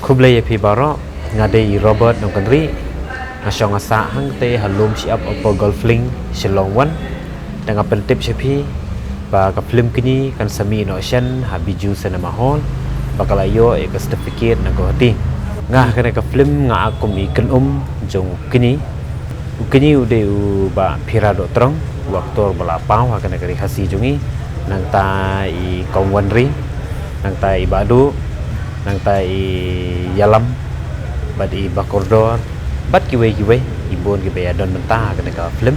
kublai pi baro ngadei Robert Nongkandri nasyong asa hang te halum siap opo golfling Shillong wan dengan pentip siapi ba ka film kini kan sami no shan habiju cinema hall bakal ayo e ka certificate na gohati ngah kana ka film nga akum ikan jong kini ude u ba phira do trong waktu balapau kana ka hasi jongi nang ta i kongwanri nang ta i badu nang ta i yalam bad i bakordor bad kiwe ibon ki be don menta kana ka film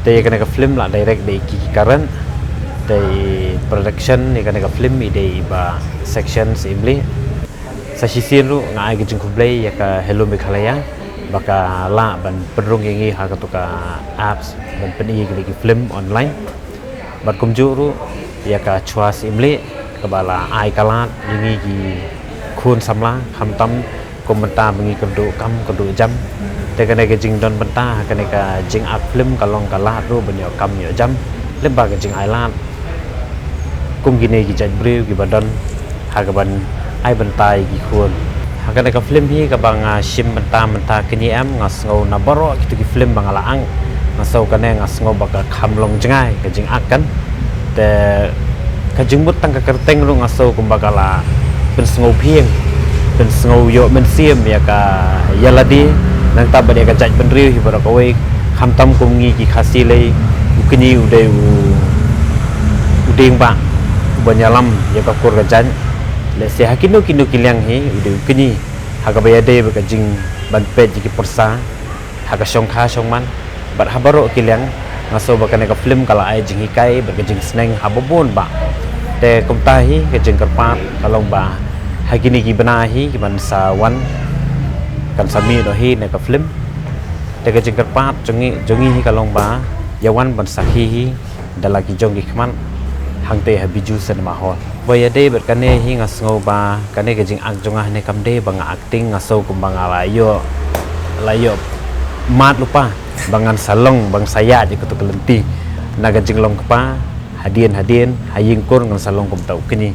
te kana ka film la direct de ki karan de production ni kana ka film ide ba section simli sa sisin ru ngai ki jingkublai ya ka hello Meghalaya baka la ban pedrung yengi ha ka to ka apps ban peni ki film online bat kumjuru ya ka chwa simli kabala ai kalat yengi ki khun samla khamtam komentar bengi kedu jam te kana ke jing don benta kana ka jing up film kalong kalat ru benyo kam yo jam lemba ke jing ai lat kum gine ki jaj brew ki badan ha ka ban ai bentai ki khun ha kana ka film hi ka bang sim menta kini am ngas ngau na baro ki ki film bang ala ang ngasau kana ngas ngau baka kham long jengai ke jing akan te ka jing mut tang ka kerteng ru ngasau kum bakala ben ngau phieng ben ngau yo men siem ya ka yaladi nang ta bade ka jaj ben riu hi baro ka we kham tam kum ngi ki khasi le ukini ude udeng ba banyalam ya ka kur ka jan le se hakino kino kilyang hi ude ukini ha ka bayade ba ka jing ban pe ji ki persa ha ka song kha song man bat ha baro kilyang ngaso ba kana ka film kala ai jing hikai ba ka jing sneng ha bobon ba te kum ta hi ka jing karpat kalong ba hakini ki benahi ki man sawan kan sami do hi na ka film te ka jing karpat jongi hi kalong ba yawan ban sahi hi dalaki jong ki khman hangte habiju cinema hall boya de ber kane hi ngasngau ba kane ke jing ak jongah ne kam de bang acting ngasau kum bang layo mat lupa bangan salong bang saya je kutu kelenti naga jing long kapa hadien haying kur ngan salong kum tau kini